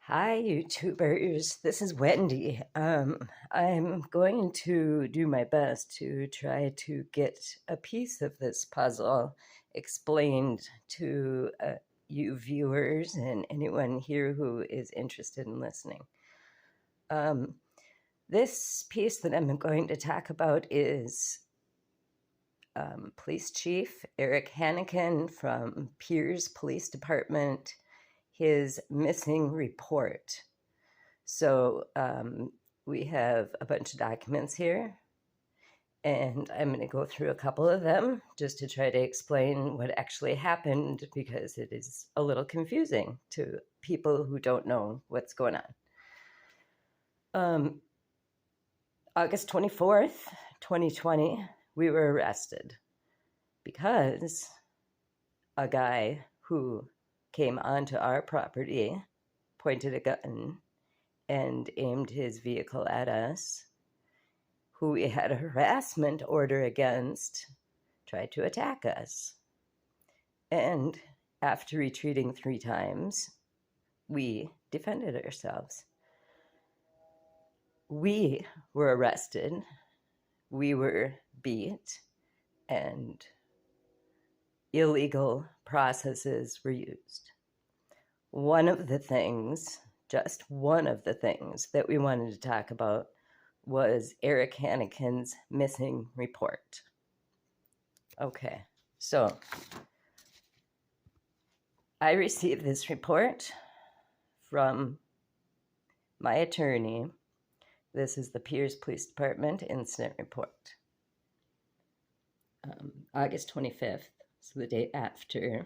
Hi, YouTubers. This is Wendy. I'm going to do my best to try to get a piece of this puzzle explained to you viewers and anyone here who is interested in listening. This piece that I'm going to talk about is Police Chief Eric Hanneken from Pierz Police Department, his missing report. So we have a bunch of documents here, and I'm going to go through a couple of them just to try to explain what actually happened, because it is a little confusing to people who don't know what's going on. August 24th, 2020, we were arrested because a guy who came onto our property, pointed a gun, and aimed his vehicle at us, who we had a harassment order against, tried to attack us. And after retreating 3 times, we defended ourselves. We were arrested, we were beat, and illegal processes were used. One of the things, just one of the things that we wanted to talk about was Eric Hanneken's missing report. Okay, so I received this report from my attorney. This is the Pierz Police Department incident report. August 25th, so the day after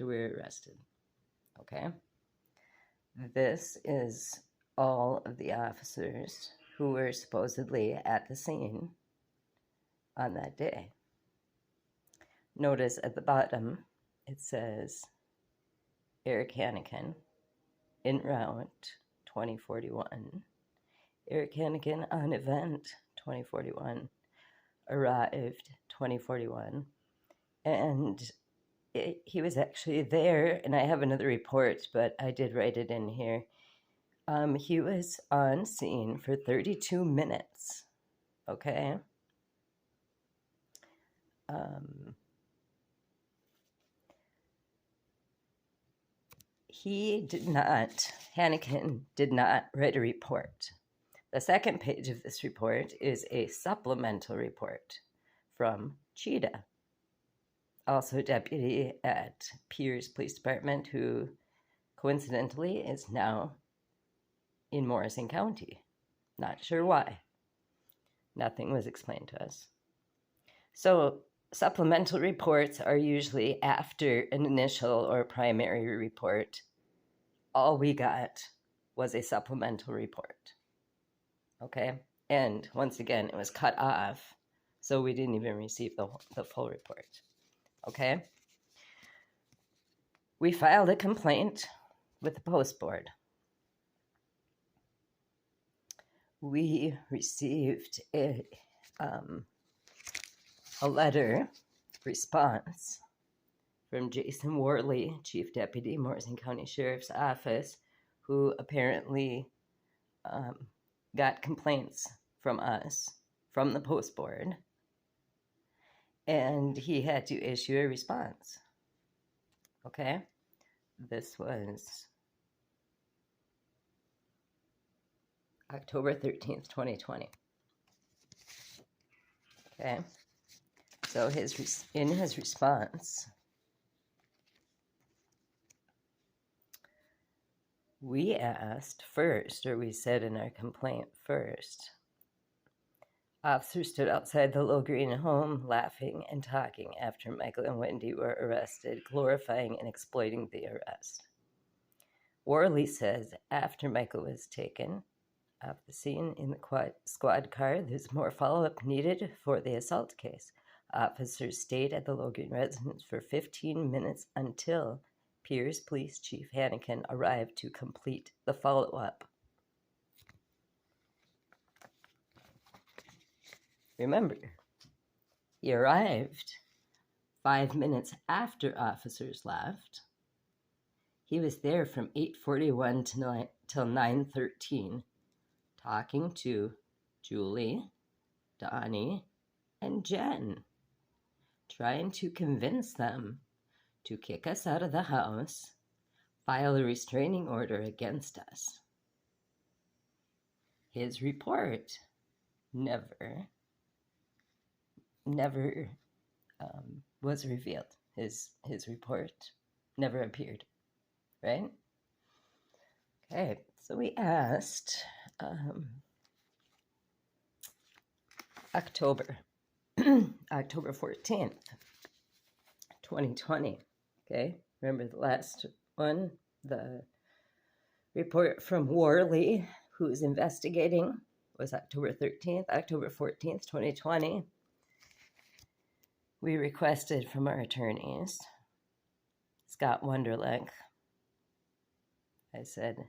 we were arrested. Okay, this is all of the officers who were supposedly at the scene on that day. Notice at the bottom it says Eric Hanneken en route 2041. Eric Hanneken on event 2041, arrived 2041, and he was actually there, and I have another report, but I did write it in here. He was on scene for 32 minutes, okay? Hanneken did not write a report. The second page of this report is a supplemental report from Cheetah, also a deputy at Pierz Police Department, who coincidentally is now in Morrison County. Not sure why. Nothing was explained to us. So supplemental reports are usually after an initial or primary report. All we got was a supplemental report. Okay? And once again, it was cut off, so we didn't even receive the full report. Okay? We filed a complaint with the post board. We received a letter response from Jason Worley, Chief Deputy, Morrison County Sheriff's Office, who apparently got complaints from us, from the post board, and he had to issue a response. Okay? This was October 13th, 2020. Okay? So in his response, we asked first, or we said in our complaint first, officers stood outside the Low Green home laughing and talking after Michael and Wendy were arrested, glorifying and exploiting the arrest. Worley says after Michael was taken off the scene in the squad car, there's more follow-up needed for the assault case. Officers stayed at the Low Green residence for 15 minutes until Pierz Police Chief Hanneken arrived to complete the follow-up. Remember, he arrived 5 minutes after officers left. He was there from 8:41 till 9:13, talking to Julie, Donnie, and Jen, trying to convince them to kick us out of the house, file a restraining order against us. His report never was revealed. His report never appeared, right? Okay, so we asked October 14th, 2020. Okay, remember the last one, the report from Worley, who's investigating, was October 13th. October 14th, 2020. We requested from our attorneys, Scott Wonderlick. I said,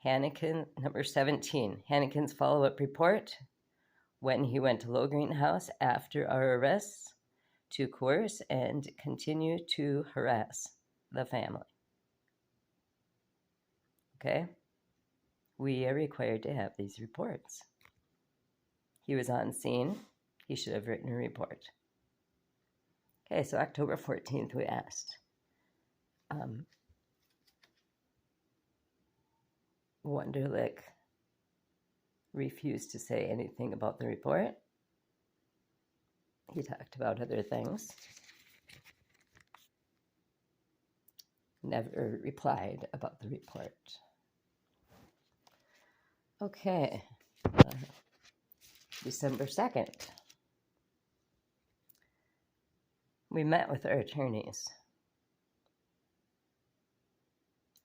Hanneken, number 17, Hanneken's follow-up report when he went to Low Green House after our arrests to coerce and continue to harass the family. Okay? We are required to have these reports. He was on scene. He should have written a report. Okay, so October 14th we asked. Wonderlick refused to say anything about the report. He talked about other things. Never replied about the report. Okay, December 2nd. We met with our attorneys.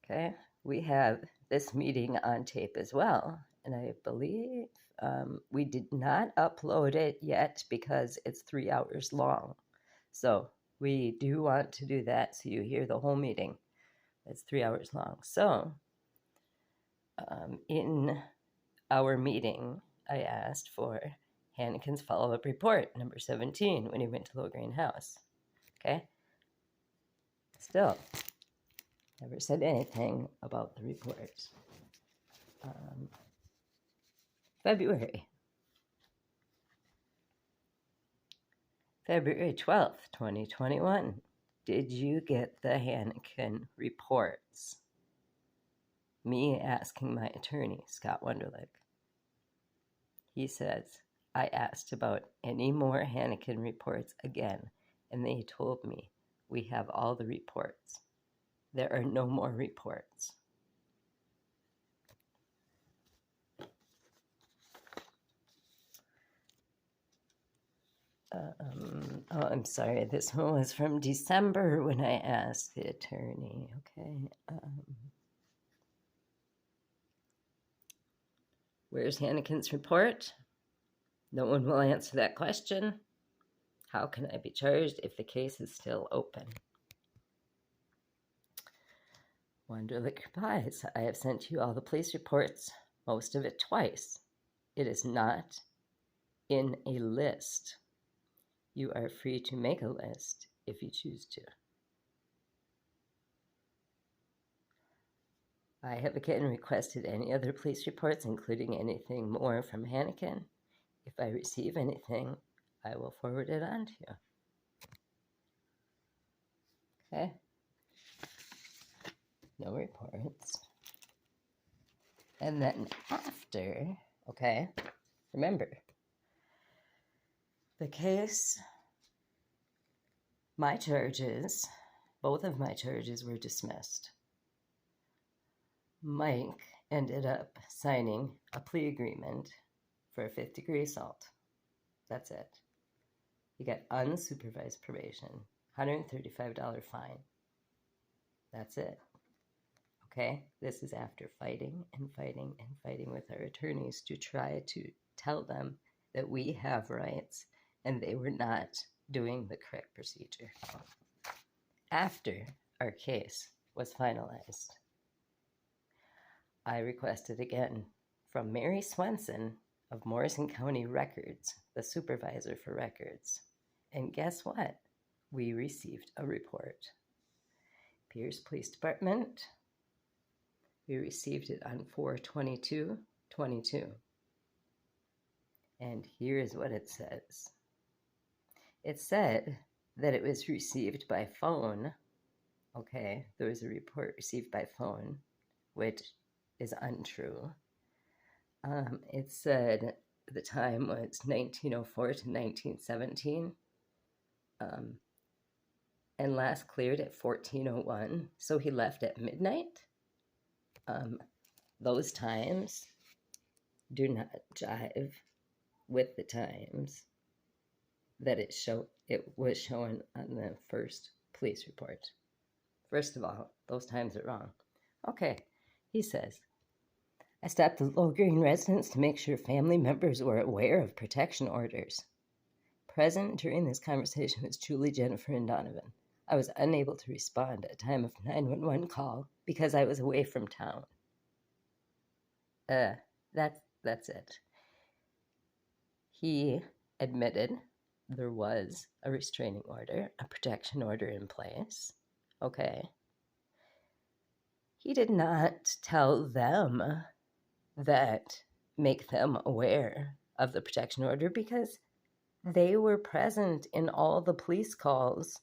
Okay, we have this meeting on tape as well, and I believe we did not upload it yet because it's 3 hours long. So we do want to do that so you hear the whole meeting. It's 3 hours long. So in our meeting, I asked for Hanneken's follow-up report, number 17, when he went to Low Green House. Okay? Still, never said anything about the report. February 12th, 2021. Did you get the Hanneken reports? Me asking my attorney, Scott Wonderlick. He says, I asked about any more Hanneken reports again, and they told me we have all the reports. There are no more reports. I'm sorry, this one was from December when I asked the attorney. Okay. Where's Hanneken's report? No one will answer that question. How can I be charged if the case is still open? Wonderlick replies, I have sent you all the police reports, most of it twice. It is not in a list. You are free to make a list if you choose to. I have again requested any other police reports, including anything more from Hanneken. If I receive anything, I will forward it on to you. Okay. No reports. And then after, okay, remember, the case, my charges, both of my charges were dismissed. Mike ended up signing a plea agreement for a 5th-degree assault. That's it. He got unsupervised probation, $135 fine. That's it. Okay? This is after fighting and fighting and fighting with our attorneys to try to tell them that we have rights and they were not doing the correct procedure. After our case was finalized, I requested again from Mary Swenson of Morrison County Records, the supervisor for records. And guess what? We received a report. Pierz Police Department. We received it on 4/22/22. And here is what it says. It said that it was received by phone. Okay, there was a report received by phone, which is untrue. It said the time was 1904 to 1917, and last cleared at 14:01, so he left at midnight. Those times do not jive with the times that it was showing on the first police report. First of all, those times are wrong. Okay, he says, I stopped the Low Green residence to make sure family members were aware of protection orders. Present during this conversation was Julie, Jennifer, and Donovan. I was unable to respond at a time of 911 call because I was away from town. That's it. He admitted there was a restraining order, a protection order in place. Okay. He did not tell them that, make them aware of the protection order, because they were present in all the police calls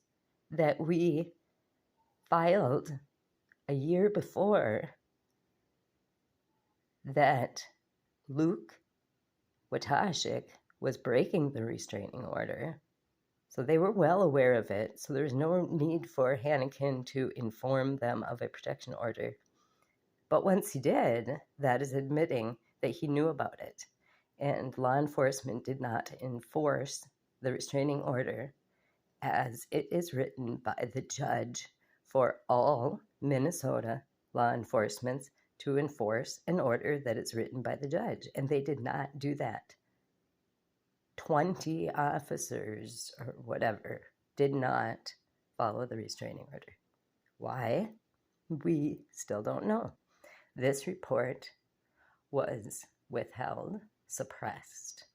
that we filed a year before that Luke Watashik was breaking the restraining order. So they were well aware of it. So there's no need for Hanneken to inform them of a protection order. But once he did, that is admitting that he knew about it. And law enforcement did not enforce the restraining order as it is written by the judge for all Minnesota law enforcement to enforce an order that is written by the judge. And they did not do that. 20 officers or whatever did not follow the restraining order. Why? We still don't know. This report was withheld, suppressed,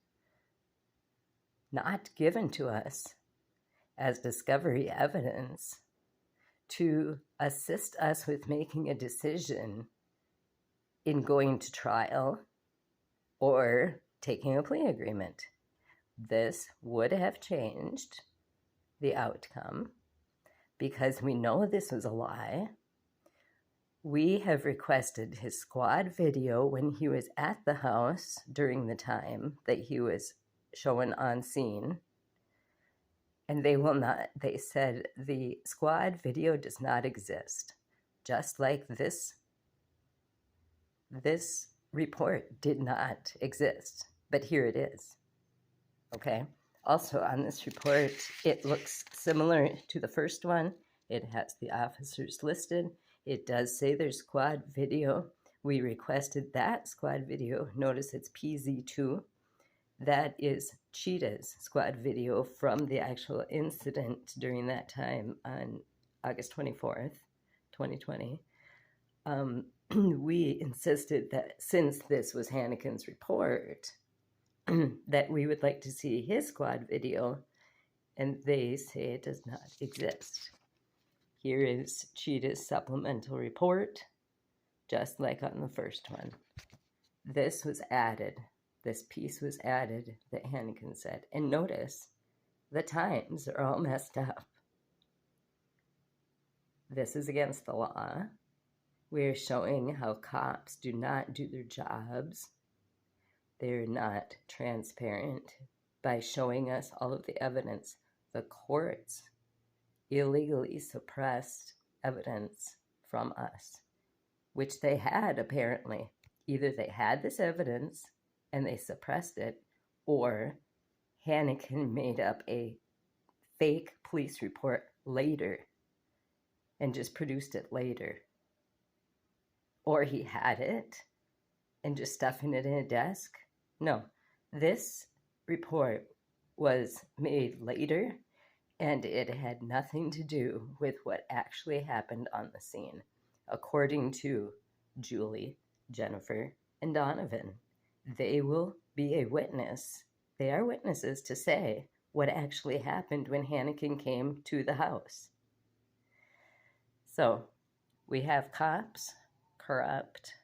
not given to us as discovery evidence to assist us with making a decision in going to trial or taking a plea agreement. This would have changed the outcome because we know this was a lie. We have requested his squad video when he was at the house during the time that he was shown on scene. And they said the squad video does not exist. Just like this report did not exist, but here it is. Okay. Also on this report, it looks similar to the first one. It has the officers listed. It does say there's squad video. We requested that squad video. Notice it's PZ2. That is Cheetah's squad video from the actual incident during that time on August 24th, 2020. We insisted that since this was Hanneken's report, that we would like to see his squad video, and they say it does not exist. Here is Cheetah's supplemental report, just like on the first one. This was added. This piece was added that Hanneken said. And notice, the times are all messed up. This is against the law. We're showing how cops do not do their jobs. They're not transparent by showing us all of the evidence. The courts illegally suppressed evidence from us, which they had apparently. Either they had this evidence and they suppressed it, or Hanneken made up a fake police report later and just produced it later. Or he had it and just stuffing it in a desk. No, this report was made later, and it had nothing to do with what actually happened on the scene, according to Julie, Jennifer, and Donovan. They will be a witness. They are witnesses to say what actually happened when Hanneken came to the house. So we have cops, corrupt,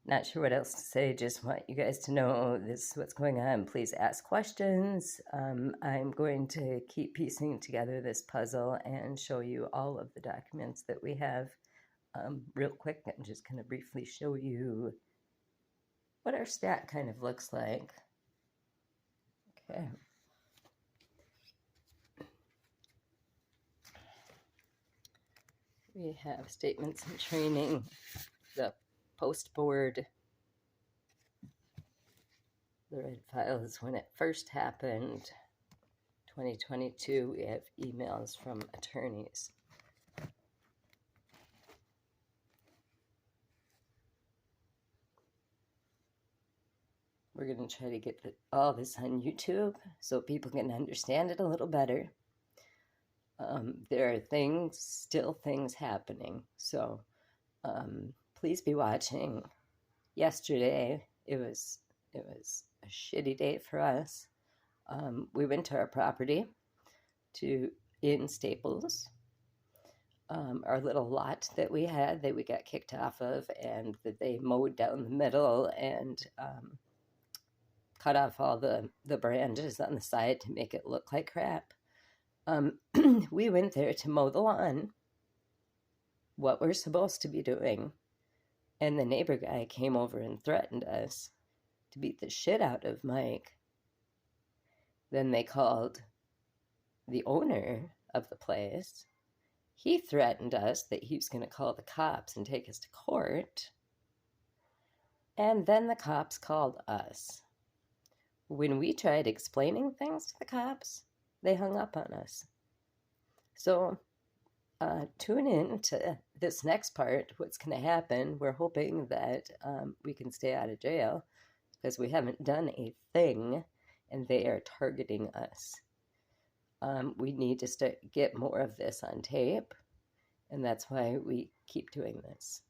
not sure what else to say, just want you guys to know this is what's going on. Please ask questions. I'm going to keep piecing together this puzzle and show you all of the documents that we have. Real quick, I'm just going to briefly show you what our stack kind of looks like. Okay. We have statements and training, the post board, the red files when it first happened, 2022. We have emails from attorneys. We're going to try to get all this on YouTube so people can understand it a little better. There are still things happening, so please be watching. Yesterday, it was a shitty day for us. We went to our property in Staples, our little lot that we had that we got kicked off of, and that they mowed down the middle and cut off all the branches on the side to make it look like crap. We went there to mow the lawn, what we're supposed to be doing, and the neighbor guy came over and threatened us to beat the shit out of Mike. Then they called the owner of the place. He threatened us that he was going to call the cops and take us to court. And then the cops called us. When we tried explaining things to the cops, they hung up on us. So tune in to this next part, what's going to happen. We're hoping that we can stay out of jail because we haven't done a thing and they are targeting us. We need to get more of this on tape, and that's why we keep doing this.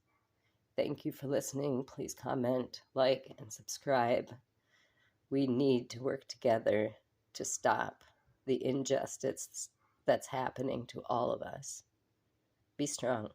Thank you for listening. Please comment, like, and subscribe. We need to work together to stop the injustice that's happening to all of us. Be strong.